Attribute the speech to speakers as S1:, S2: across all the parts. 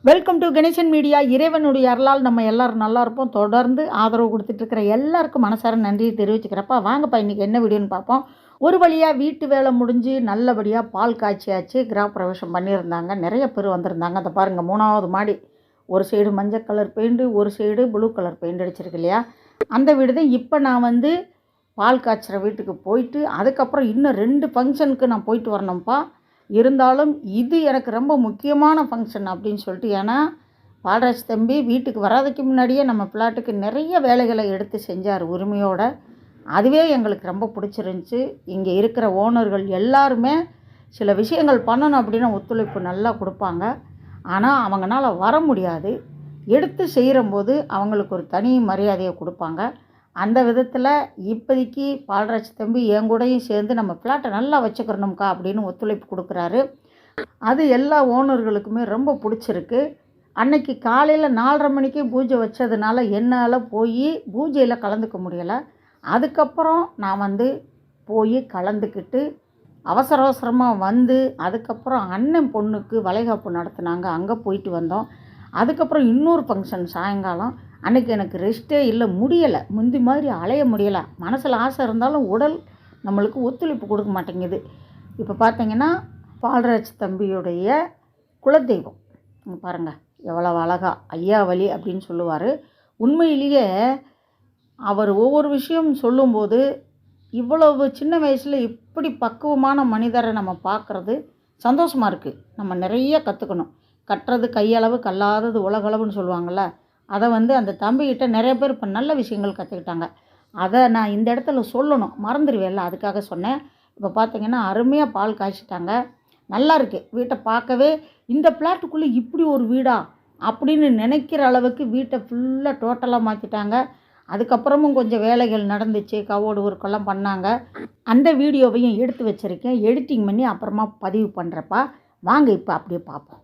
S1: Welcome to Ganesan media. இறைவனுடைய அருளால் நம்ம எல்லோரும் நல்லா இருப்போம். தொடர்ந்து ஆதரவு கொடுத்துட்ருக்கிற எல்லாருக்கும் மனசார நன்றியை தெரிவிச்சுக்கிறப்பா. வாங்கப்பா இன்றைக்கி என்ன வீடியோன்னு பார்ப்போம். ஒரு வழியாக வீட்டு வேலை முடிஞ்சு நல்லபடியாக பால் காய்ச்சியாச்சு. கிரகப்பிரவேசம் பண்ணியிருந்தாங்க. நிறைய பேர் வந்திருந்தாங்க. அதை பாருங்கள், 3வது மாடி. ஒரு சைடு மஞ்சள் கலர் பெயிண்ட்டு, ஒரு சைடு ப்ளூ கலர் பெயிண்ட் அடிச்சிருக்கு இல்லையா. அந்த வீடு தான் இப்போ நான் வந்து பால் காய்ச்சிற வீட்டுக்கு போயிட்டு அதுக்கப்புறம் இன்னும் 2 ஃபங்க்ஷனுக்கு நான் போயிட்டு வரணும்ப்பா. இருந்தாலும் இது எனக்கு ரொம்ப முக்கியமான ஃபங்க்ஷன் அப்படின்னு சொல்லிட்டு, ஏன்னா பால்ராஜ் தம்பி வீட்டுக்கு வராதுக்கு முன்னாடியே நம்ம பிளாட்டுக்கு நிறைய வேலைகளை எடுத்து செஞ்சார் உரிமையோட. அதுவே எங்களுக்கு ரொம்ப பிடிச்சிருந்துச்சி. இங்கே இருக்கிற ஓனர்கள் எல்லாருமே சில விஷயங்கள் பண்ணணும் அப்படின்னு ஒத்துழைப்பு நல்லா கொடுப்பாங்க. ஆனால் அவங்களால வர முடியாது. எடுத்து செய்கிறம்போது அவங்களுக்கு ஒரு தனி மரியாதையை கொடுப்பாங்க. அந்த விதத்தில் இப்போதைக்கு பால்ராஜ் தம்பி என் கூடயும் சேர்ந்து நம்ம ஃப்ளாட்டை நல்லா வச்சுக்கிறணும்க்கா அப்படின்னு ஒத்துழைப்பு கொடுக்குறாரு. அது எல்லா ஓனர்களுக்குமே ரொம்ப பிடிச்சிருக்கு. அன்னைக்கு காலையில் 4:30 மணிக்கு பூஜை வச்சதுனால என்னால் போய் பூஜையில் கலந்துக்க முடியலை. அதுக்கப்புறம் நான் வந்து போய் கலந்துக்கிட்டு அவசர அவசரமாக வந்து அதுக்கப்புறம் அண்ணன் பொண்ணுக்கு வளைகாப்பு நடத்துனாங்க. அங்கே போயிட்டு வந்தோம். அதுக்கப்புறம் இன்னொரு ஃபங்க்ஷன் சாயங்காலம். அன்றைக்கி எனக்கு ரெஸ்ட்டே இல்லை, முடியலை. முந்தி மாதிரி அலைய முடியலை. மனசில் ஆசை இருந்தாலும் உடல் நம்மளுக்கு ஒத்துழைப்பு கொடுக்க மாட்டேங்குது. இப்போ பார்த்திங்கன்னா பால்ராஜ் தம்பியுடைய குலதெய்வம் பாருங்கள் எவ்வளோ அழகா ஐயாவளி அப்படின்னு சொல்லுவார். உண்மையிலேயே அவர் ஒவ்வொரு விஷயம் சொல்லும்போது இவ்வளவு சின்ன வயசில் இப்படி பக்குவமான மனிதரை நம்ம பார்க்குறது சந்தோஷமாக இருக்குது. நம்ம நிறைய கற்றுக்கணும். கட்டுறது கையளவு கல்லாதது உலகளவுன்னு சொல்லுவாங்கள்ல. அதை வந்து அந்த தம்பிக்கிட்ட நிறைய பேர் இப்போ நல்ல விஷயங்கள் கற்றுக்கிட்டாங்க. அதை நான் இந்த இடத்துல சொல்லணும், மறந்துடுவேன்ல, அதுக்காக சொன்னேன். இப்போ பார்த்திங்கன்னா அருமையாக பால் காய்ச்சிட்டாங்க. நல்லா இருக்குது. வீட்டை பார்க்கவே இந்த பிளாட்டுக்குள்ளே இப்படி ஒரு வீடா அப்படின்னு நினைக்கிற அளவுக்கு வீட்டை ஃபுல்லாக டோட்டலாக மாற்றிட்டாங்க. அதுக்கப்புறமும் கொஞ்சம் வேலைகள் நடந்துச்சு. கவோடு ஒர்க்கெல்லாம் பண்ணாங்க. அந்த வீடியோவையும் எடுத்து வச்சுருக்கேன். எடிட்டிங் பண்ணி அப்புறமா பதிவு பண்ணுறப்பா. வாங்க இப்போ அப்படியே பார்ப்போம்.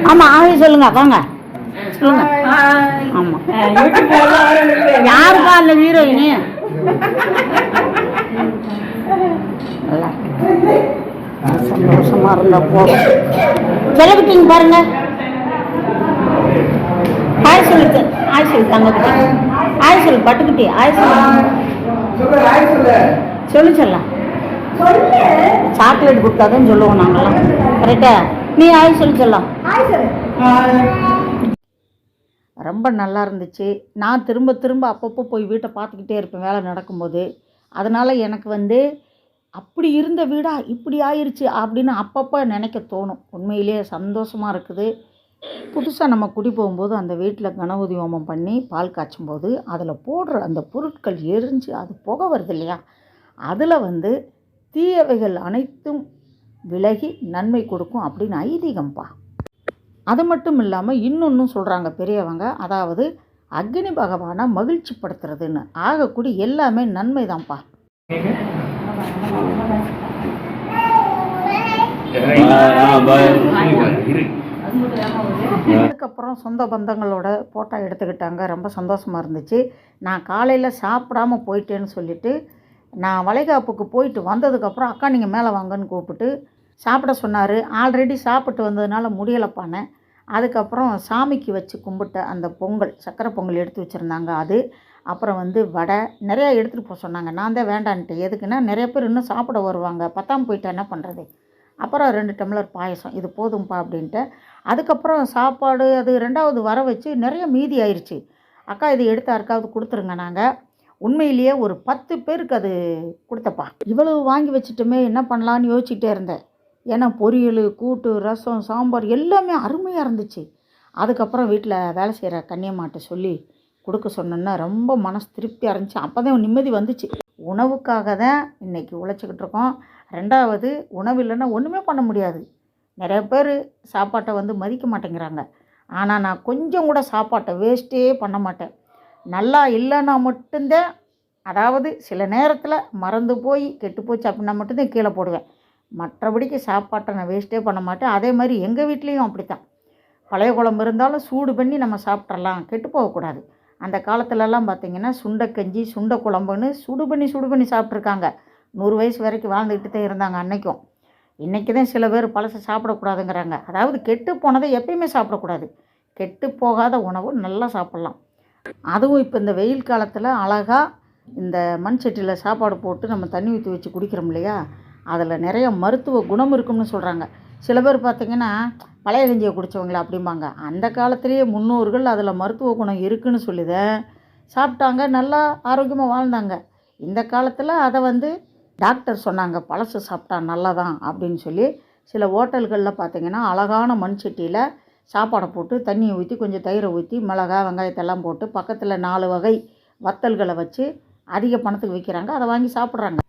S1: ஆமாம் ஆகி சொல்லுங்க, வாங்க சொல்லுங்க. ஆமாம், யாருப்பா அந்த ஹீரோயினி? சந்தோஷமா இருந்தா போதும். செலவிட்டிங்க பாருங்க. ஆய் சொல்லுது, ஆய் சொல்லு தங்கக்கிட்ட, ஆய் சொல்லு பட்டுக்கிட்டே, ஆய் சொல்லு சொல்லு சொல்லலாம். சாக்லேட் கொடுத்தாதான் சொல்லுவோம் நாங்களாம். கரெக்டா? நீ ஆய் சொல்லி சொல்லலாம். ரொம்ப நல்லா இருந்துச்சு. நான் திரும்ப திரும்ப அப்பப்போ போய் வீட்டை பார்த்துக்கிட்டே இருப்பேன் வேலை நடக்கும்போது. அதனால் எனக்கு வந்து அப்படி இருந்த வீடா இப்படி ஆயிடுச்சு அப்படின்னு அப்பப்போ நினைக்க தோணும். உண்மையிலே சந்தோஷமாக இருக்குது. புதுசாக நம்ம குடி போகும்போது அந்த வீட்டில் கணபதி ஹோமம் பண்ணி பால் காய்ச்சும்போது அதில் போடுற அந்த பொருட்கள் எரிஞ்சு அது புகை வருது இல்லையா, அதில் வந்து தீயவைகள் அனைத்தும் விலகி நன்மை கொடுக்கும் அப்படின்னு ஐதீகம்ப்பா. அது மட்டும் இல்லாமல் இன்னொன்றும் சொல்கிறாங்க பெரியவங்க, அதாவது அக்னி பகவானை மகிழ்ச்சி படுத்துறதுன்னு. ஆகக்கூடி எல்லாமே நன்மை தான்ப்பா. அதுக்கப்புறம் சொந்த பந்தங்களோட ஃபோட்டோ எடுத்துக்கிட்டாங்க. ரொம்ப சந்தோஷமாக இருந்துச்சு. நான் காலையில் சாப்பிடாம போயிட்டேன்னு சொல்லிவிட்டு நான் வளைகாப்புக்கு போயிட்டு வந்ததுக்கப்புறம் அக்கா நீங்கள் மேலே வாங்கன்னு கூப்பிட்டு சாப்பிட சொன்னார். ஆல்ரெடி சாப்பிட்டு வந்ததுனால முடியலைப்பானே. அதுக்கப்புறம் சாமிக்கு வச்சு கும்பிட்ட அந்த பொங்கல், சக்கரை பொங்கல் எடுத்து வச்சுருந்தாங்க. அது அப்புறம் வந்து வடை நிறையா எடுத்துகிட்டு போக சொன்னாங்க. நான் தான் வேண்டான்ட்டு. எதுக்குன்னா நிறைய பேர் இன்னும் சாப்பிட வருவாங்க, பத்தாமல் போயிட்டா என்ன பண்ணுறது. அப்புறம் 2 டம்ளர் பாயசம், இது போதும்ப்பா அப்படின்ட்டு. அதுக்கப்புறம் சாப்பாடு அது 2வது வர வச்சு நிறைய மீதி ஆயிடுச்சு. அக்கா இது எடுத்து யாருக்காவது கொடுத்துருங்க. நாங்கள் உண்மையிலேயே ஒரு 10 பேருக்கு அது கொடுத்தப்பா. இவ்வளவு வாங்கி வச்சுட்டுமே என்ன பண்ணலான்னு யோசிச்சுட்டே இருந்தேன். ஏன்னா பொரியல், கூட்டு, ரசம், சாம்பார் எல்லாமே அருமையாக இருந்துச்சு. அதுக்கப்புறம் வீட்டில் வேலை செய்கிற கன்னியம்மாட்ட சொல்லி கொடுக்க சொன்னேன்னா ரொம்ப மனசு திருப்தியாக இருந்துச்சு. அப்போ தான் நிம்மதி வந்துச்சு. உணவுக்காக தான் இன்றைக்கி உழைச்சிக்கிட்டு இருக்கோம். 2வது உணவு இல்லைன்னா ஒன்றுமே பண்ண முடியாது. நிறைய பேர் சாப்பாட்டை வந்து மதிக்க மாட்டேங்கிறாங்க. ஆனால் நான் கொஞ்சம் கூட சாப்பாட்டை வேஸ்ட்டே பண்ண மாட்டேன். நல்லா இல்லைன்னா மட்டும்தான், அதாவது சில நேரத்தில் மறந்து போய் கெட்டு போச்சு அப்படின்னா மட்டும்தான் கீழே போடுவேன். மற்றபடிக்கு சாப்பாட்டை நான் வேஸ்ட்டே பண்ண மாட்டேன். அதே மாதிரி எங்கள் வீட்லேயும் அப்படி தான். பழைய குழம்பு இருந்தாலும் சூடு பண்ணி நம்ம சாப்பிட்றலாம், கெட்டு போகக்கூடாது. அந்த காலத்துலலாம் பார்த்திங்கன்னா சுண்டைக்கஞ்சி சுண்டை குழம்புன்னு சுடு பண்ணி சாப்பிட்ருக்காங்க. 100 வயசு வரைக்கும் வாழ்ந்துக்கிட்டு தான் இருந்தாங்க அன்னைக்கும். இன்றைக்கி தான் சில பேர் பழசை சாப்பிடக்கூடாதுங்கிறாங்க. அதாவது கெட்டு போனதை எப்பயுமே சாப்பிடக்கூடாது. கெட்டு போகாத உணவு நல்லா சாப்பிட்லாம். அதுவும் இப்போ இந்த வெயில் காலத்தில் அழகாக இந்த மண் சட்டியில் சாப்பாடு போட்டு நம்ம தண்ணி ஊற்றி வச்சு குடிக்கிறோம் இல்லையா, அதில் நிறைய மருத்துவ குணம் இருக்கும்னு சொல்கிறாங்க. சில பேர் பார்த்திங்கன்னா பழைய கஞ்சியை குடித்தவங்கள அப்படிம்பாங்க. அந்த காலத்திலேயே முன்னோர்கள் அதில் மருத்துவ குணம் இருக்குதுன்னு சொல்லி தான் சாப்பிட்டாங்க, நல்லா ஆரோக்கியமாக வாழ்ந்தாங்க. இந்த காலத்தில் அதை டாக்டர் சொன்னாங்க பழசு சாப்பிட்டா நல்லதான் அப்படின்னு சொல்லி சில ஹோட்டல்களில் பார்த்திங்கன்னா அழகான மண் சட்டியில் சாப்பாடை போட்டு தண்ணியை ஊற்றி கொஞ்சம் தயிரை ஊற்றி மிளகாய் வெங்காயத்தெல்லாம் போட்டு பக்கத்தில் 4 வகை வத்தல்களை வச்சு அதிக பணத்துக்கு விற்கிறாங்க. அதை வாங்கி சாப்பிட்றாங்க.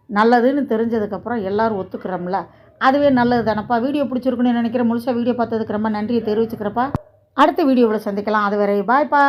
S1: நல்லதுன்னு தெரிஞ்சதுக்கப்புறம் எல்லோரும் ஒத்துக்கிறோம்ல, அதுவே நல்லது தானப்பா. வீடியோ பிடிச்சிருக்குன்னு நினைக்கிறேன். முழுசாக வீடியோ பார்த்ததுக்கு ரொம்ப நன்றியை தெரிவிச்சுக்கிறப்பா. அடுத்த வீடியோவில் சந்திக்கலாம். அது வரை பாய்ப்பா.